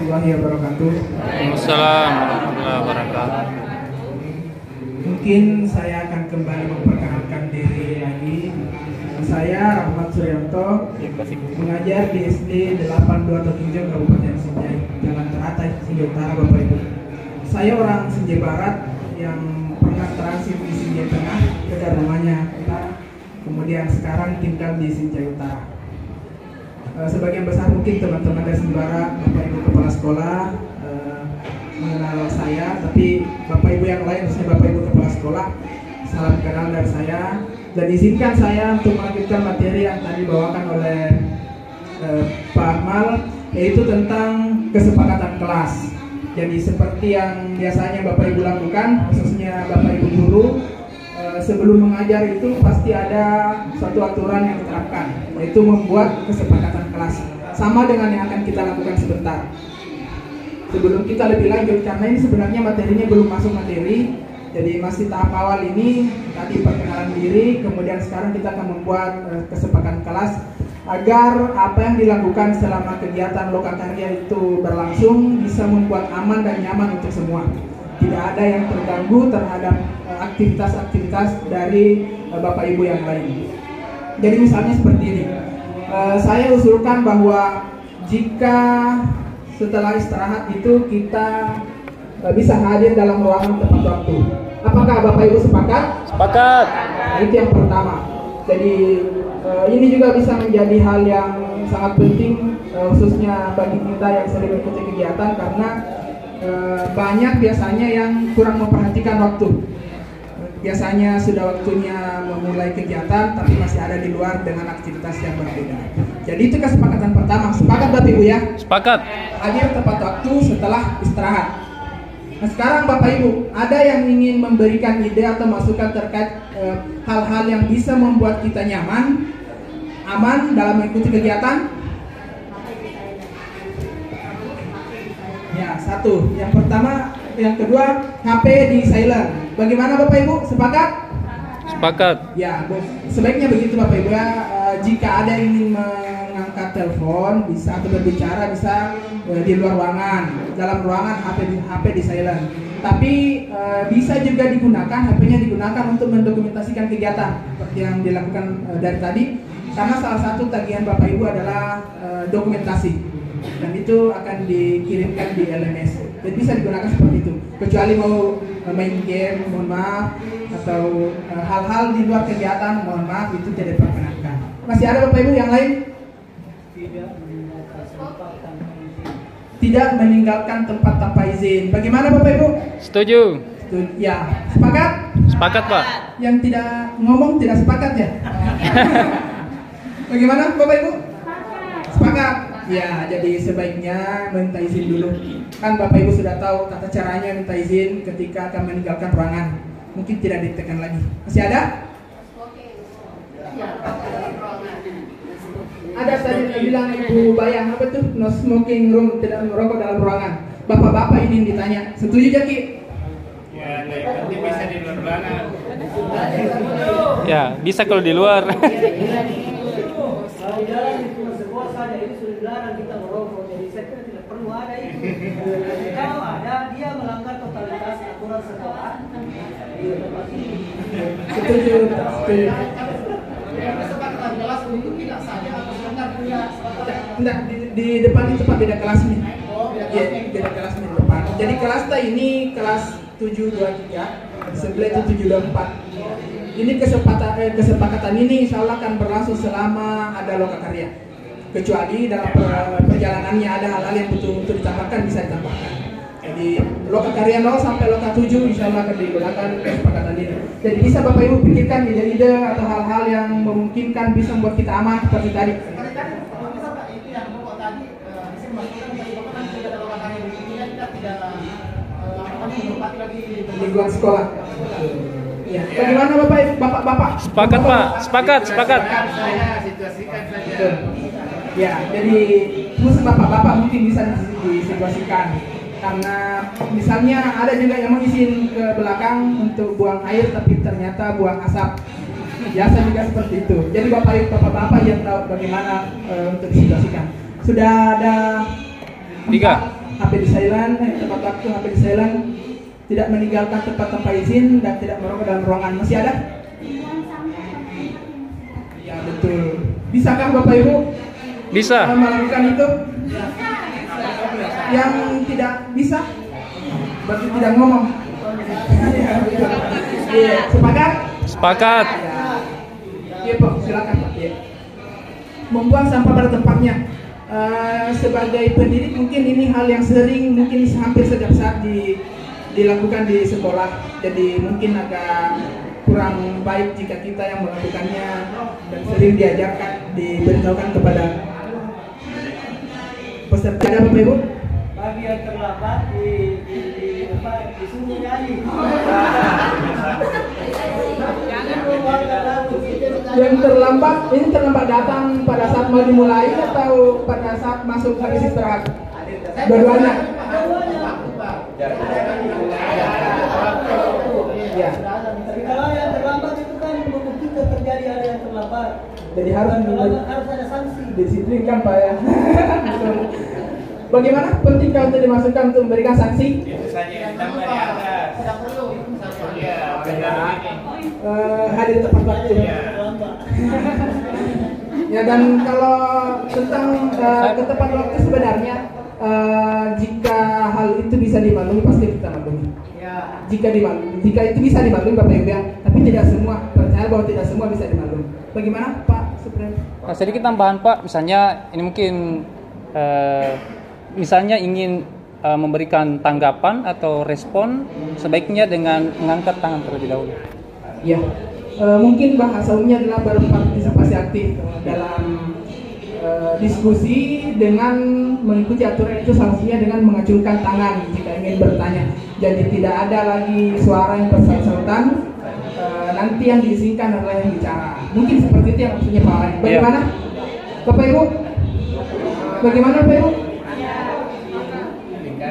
warahmatullahi wabarakatuh. Waalaikumsalam warahmatullahi wabarakatuh. Mungkin saya akan kembali memperkenalkan diri lagi. Saya Rahmat Suryanto, mengajar di SD 8237 Kabupaten Sinjai, Jalan Teratai, Sinjai Utara, Bapak Ibu. Saya orang Sinjai Barat yang pernah transit di Sinjai Tengah, dekat rumahnya kita. Kemudian sekarang tinggal di Sinjai Utara. Sebagian besar mungkin teman-teman dari Sembara, Bapak Ibu Kepala Sekolah mengenal saya, tapi Bapak Ibu yang lain, khususnya Bapak Ibu Kepala Sekolah, salam kenal dari saya. Dan izinkan saya untuk melanjutkan materi yang tadi dibawakan oleh Pak Akmal, yaitu tentang kesepakatan kelas. Jadi seperti yang biasanya Bapak Ibu lakukan, khususnya Bapak Ibu guru, sebelum mengajar itu pasti ada suatu aturan yang diterapkan, yaitu membuat kesepakatan kelas. Sama dengan yang akan kita lakukan sebentar. Sebelum kita lebih lanjut, karena ini sebenarnya materinya belum masuk materi, jadi masih tahap awal ini, tadi perkenalan diri, kemudian sekarang kita akan membuat kesepakatan kelas agar apa yang dilakukan selama kegiatan lokakarya itu berlangsung bisa membuat aman dan nyaman untuk semua. Tidak ada yang terganggu terhadap aktivitas-aktivitas dari Bapak Ibu yang lain. Jadi misalnya seperti ini, saya usulkan bahwa jika setelah istirahat itu kita bisa hadir dalam ruangan tepat waktu. Apakah Bapak Ibu sepakat? Sepakat. Nah, itu yang pertama. Jadi ini juga bisa menjadi hal yang sangat penting, khususnya bagi kita yang sering mengikuti kegiatan, karena banyak biasanya yang kurang memperhatikan waktu. Biasanya sudah waktunya memulai kegiatan, tapi masih ada di luar dengan aktivitas yang berbeda. Jadi itu kesepakatan pertama. Sepakat Bapak Ibu ya? Sepakat. Hadir tepat waktu setelah istirahat. Nah sekarang Bapak Ibu, ada yang ingin memberikan ide atau masukan terkait hal-hal yang bisa membuat kita nyaman, aman dalam mengikuti kegiatan? Ya, satu. Yang pertama, yang kedua, HP di silent. Bagaimana Bapak Ibu? Sepakat? Sepakat. Ya, sebaiknya begitu Bapak Ibu ya. Jika ada yang ingin mengangkat telepon, bisa atau berbicara bisa di luar ruangan. Dalam ruangan HP di silent. Tapi bisa juga digunakan, HP-nya digunakan untuk mendokumentasikan kegiatan seperti yang dilakukan dari tadi. Karena salah satu tagihan Bapak Ibu adalah dokumentasi. Dan itu akan dikirimkan di LMS. Jadi bisa digunakan seperti itu. Kecuali mau main game, mohon maaf, atau hal-hal di luar kegiatan, mohon maaf, itu tidak diperkenankan. Masih ada Bapak Ibu yang lain? Tidak meninggalkan tempat tanpa izin. Bagaimana Bapak Ibu? Setuju. Ya, sepakat? Sepakat Pak. Yang tidak ngomong tidak sepakat ya? Bagaimana Bapak Ibu? Sepakat? Ya, jadi sebaiknya minta izin dulu. Kan Bapak Ibu sudah tahu tata caranya minta izin ketika akan meninggalkan ruangan. Mungkin tidak ditekan lagi. Masih ada? Ada tadi yang bilang Ibu Bayang, apa tuh? No smoking room, tidak merokok dalam ruangan. Bapak-bapak ini yang ditanya. Setuju Jaki? Ya, nanti bisa di luar ruangan. Ya, bisa kalau di luar. Kalau di dalam itu sebuah saja itu sudah dilarang kita merokok, jadi saya kira tidak perlu ada itu. Kalau ada, dia melanggar totalitas aturan sekolah di tempat ini. Setuju. Kesepakatan kelas untuk tidak saja atau sebentar punya Enggak, di depan itu Pak, beda kelas nih. Ya, beda kelas nih di depan. Jadi kelas kita ini kelas 723, sebelah itu 724. Ini kesepakatan ini insya Allah akan berlangsung selama ada lokakarya. Kecuali dalam perjalanannya ada hal-hal yang betul-betul ditambahkan, bisa ditambahkan. Jadi lokakarya 0 sampai loka 7 insya Allah akan digunakan kesepakatan ini. Jadi bisa Bapak Ibu pikirkan ide-ide atau hal-hal yang memungkinkan bisa membuat kita aman seperti tadi. Lingkungan sekolah. Ya. Bagaimana Bapak? Sepakat Pak. Sepakat. Saya situasikan saja. Ya, jadi khusus bapak-bapak mungkin bisa disituasikan. Karena misalnya ada juga yang mau izin ke belakang untuk buang air tapi ternyata buang asap. Biasa juga seperti itu. Jadi bapak-bapak yang tahu bagaimana untuk disituasikan. Sudah ada 3. HP di silent, tepat waktu HP di silent, tidak meninggalkan tempat tanpa izin dan tidak merokok dalam ruangan. Masih ada? Ya betul. Bisakah Bapak Ibu Bisa. melakukan itu? Yang tidak bisa berarti tidak ngomong. Iya, sepakat? Sepakat. Iya Pak, silakan Pak. Iya. Membuang sampah pada tempatnya. Sebagai pendidik mungkin ini hal yang sering, mungkin hampir setiap saat dilakukan di sekolah. Jadi mungkin agak kurang baik jika kita yang melakukannya dan sering diajarkan, diberitahukan kepada peserta. Ada Bapak Ibu? Bagi yang terlambat disuruh nyanyi. Yang terlambat, ini terlambat datang pada saat mau dimulai atau pada saat masuk habis istirahat? Dua-duanya. Ya. Tapi kalau yang terlambat itu kan membuktikan terjadi ada yang terlambat. Jadi harus Harus ada sanksi. disiplinkan Pak ya. Bagaimana pentingkah untuk dimasukkan untuk memberikan sanksi? Itu saja yang ditambah di atas. Iya, beda ini. Hadir tepat waktu. Iya. Ya, dan kalau tentang ketepat waktu sebenarnya jika hal itu bisa dimaklumi pasti kita maklumi. Jika itu bisa dimaklumi Bapak Ibu ya, tapi tidak semua. Percaya bahwa tidak semua bisa dimaklumi. Bagaimana Pak Suprem? Nah, sedikit tambahan Pak, misalnya ini mungkin misalnya ingin memberikan tanggapan atau respon, sebaiknya dengan mengangkat tangan terlebih dahulu. Ya, mungkin bahasa umumnya adalah berpartisipasi aktif dalam diskusi dengan mengikuti aturan itu, salah satunya dengan mengacungkan tangan jika ingin bertanya. Jadi tidak ada lagi suara yang bersaut-sautan. Nanti yang diizinkan adalah yang bicara. Mungkin seperti itu yang maksudnya Pak Ari. Bagaimana, Bapak Ibu? Bagaimana Bapak Ibu?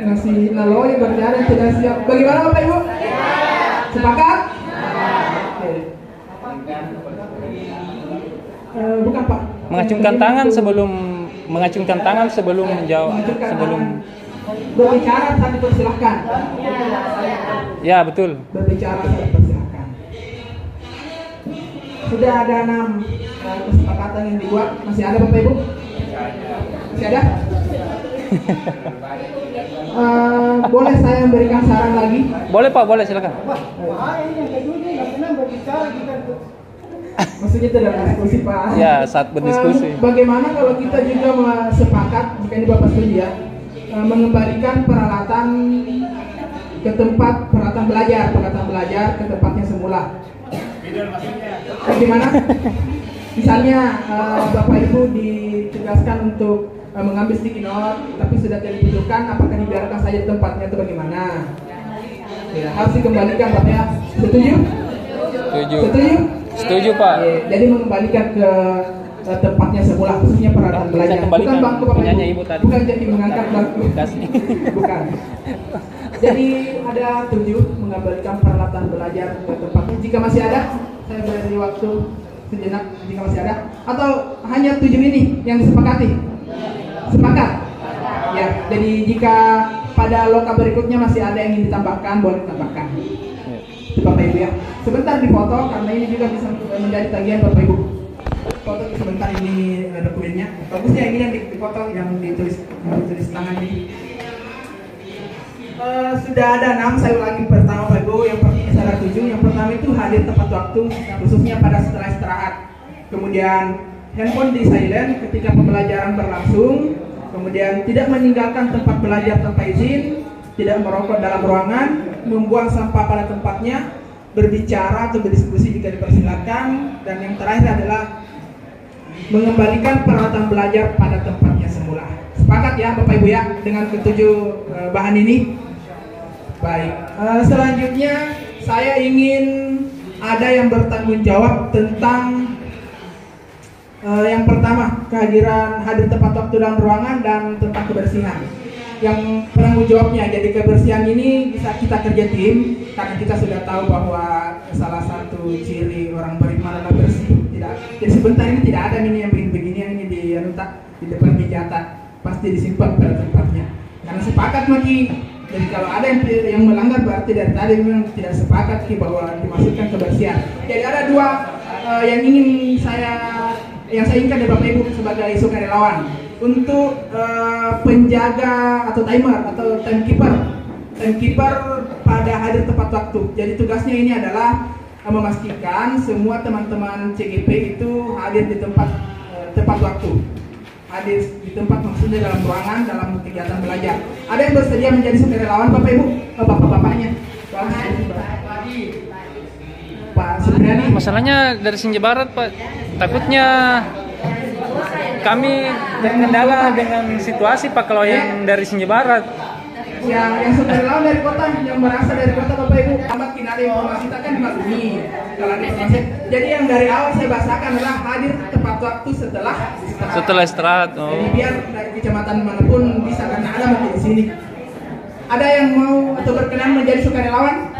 Ngasih naloi berbicara tidak siap. Bagaimana Bapak Ibu? Sepakat? Oke. Bukan Pak. Mengacungkan tangan sebelum menjawab, sebelum berbicara saat dipersilahkan. ya betul. Berbicara saat dipersilahkan. Sudah ada 6 kesepakatan yang dibuat. Masih ada Bapak Ibu? Masih ada? Boleh saya memberikan saran lagi? Boleh Pak, boleh silakan. Maksudnya dalam diskusi Pak. Ya, saat berdiskusi. Bagaimana kalau kita juga sepakat, jika ini Bapak setuju ya, mengembalikan peralatan ke tempat peralatan belajar ke tempatnya semula. Bagaimana? Misalnya Bapak Ibu ditugaskan untuk mengambil sticky note, tapi sudah tidak dibutuhkan, apakah dibiarkan saja tempatnya atau bagaimana? Ya, harus dikembalikan Pak ya. Setuju? Setuju? Setuju Pak. Jadi mengembalikan ke tempatnya semula, khususnya peralatan belajar. Bukan bangku Bapak punyanya Ibu. Ibu tadi. Bukan jadi mengangkat bangku. Bukan. Jadi ada 7 mengembalikan peralatan belajar ke tempatnya. Jika masih ada, saya beri waktu sejenak jika masih ada. Atau hanya 7 ini yang disepakati? Sepakat? Ya. Jadi jika pada loka berikutnya masih ada yang ingin ditambahkan, boleh ditambahkan. Bapak Ibu ya. Sebentar difoto karena ini juga bisa menjadi tagihan Bapak Ibu. Foto sebentar, ini dokumennya. Bagusnya ini yang difoto, yang ditulis tangan ini. Sudah ada 6, saya ulangi pertama Bapak Ibu. Yang pertama ada 7. Yang pertama itu hadir tepat waktu, khususnya pada setelah istirahat. Kemudian handphone di silent ketika pembelajaran berlangsung. Kemudian tidak meninggalkan tempat belajar tanpa izin, tidak merokok dalam ruangan, membuang sampah pada tempatnya, berbicara atau berdiskusi jika dipersilakan, dan yang terakhir adalah mengembalikan peralatan belajar pada tempatnya semula. Sepakat ya Bapak Ibu ya dengan ketujuh bahan ini? Baik. Selanjutnya saya ingin ada yang bertanggung jawab tentang yang pertama, hadir tepat waktu dalam ruangan dan tentang kebersihan. Yang penanggung jawabnya, jadi kebersihan ini bisa kita kerja tim, karena kita sudah tahu bahwa salah satu ciri orang beriman adalah bersih. Jadi sebentar ini tidak ada ini yang begini-begini, yang ini di depan meja, pasti disimpan pada tempatnya. karena sepakat Maki. Jadi kalau ada yang melanggar berarti dari tadi memang tidak sepakat bahwa dimasukkan kebersihan. Jadi ada dua yang saya inginkan dari Bapak Ibu sebagai sukarelawan untuk penjaga atau timer atau timekeeper pada hadir tepat waktu. Jadi tugasnya ini adalah memastikan semua teman-teman CGP itu hadir di tempat tepat waktu. Hadir di tempat maksudnya dalam ruangan, dalam kegiatan belajar. Ada yang bersedia menjadi sukarelawan Bapak Ibu? Bapak-bapaknya? Pak Supriyadi? Masalahnya dari Sinja Barat Pak, takutnya kami terkendala dengan situasi Pak kalau yang dari Sinja Barat. Yang sukarelawan dari kota, yang merasa dari kota Bapak Ibu, amat kinari informasi kita kan dimaklumi kalau ada informasi. Jadi yang dari awal saya bahasakan adalah hadir tepat waktu setelah istirahat. Oh. Jadi biar dari kecamatan manapun bisa, karena ada mungkin di sini. Ada yang mau atau berkenan menjadi sukarelawan?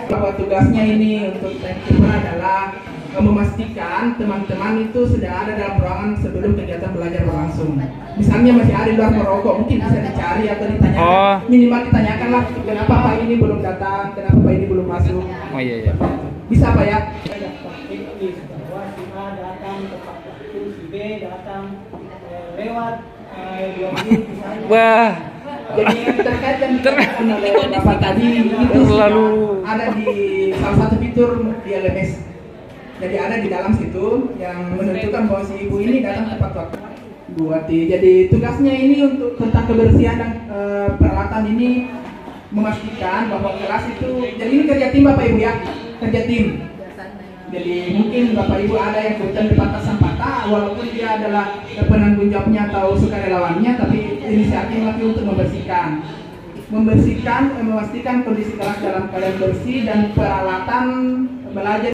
Bahwa tugasnya ini untuk timekeeper adalah memastikan teman-teman itu sudah ada dalam ruangan sebelum kegiatan belajar berlangsung. Misalnya masih ada di luar merokok, mungkin bisa dicari atau ditanyakan. Minimal ditanyakanlah kenapa Pak ini belum datang, kenapa Pak ini belum masuk. Oh iya. Bisa Pak ya? Bahwa si A datang tepat waktu, si B datang lewat 2 menit misalnya. Wah. Jadi terkait dan oleh Bapak tadi itu Selalu ada di salah satu fitur di LMS. Jadi ada di dalam situ yang menentukan bahwa si ibu ini datang tepat waktu. Jadi tugasnya ini untuk tentang kebersihan dan peralatan ini memastikan bahwa kelas itu, jadi ini kerja tim Bapak Ibu ya, kerja tim. Jadi mungkin Bapak Ibu ada yang kebetulan di batasan patah, walaupun dia adalah penanggung jawabnya atau sukarelawannya, tapi inisiatif lagi untuk memastikan kondisi kelas dalam keadaan bersih dan peralatan belajar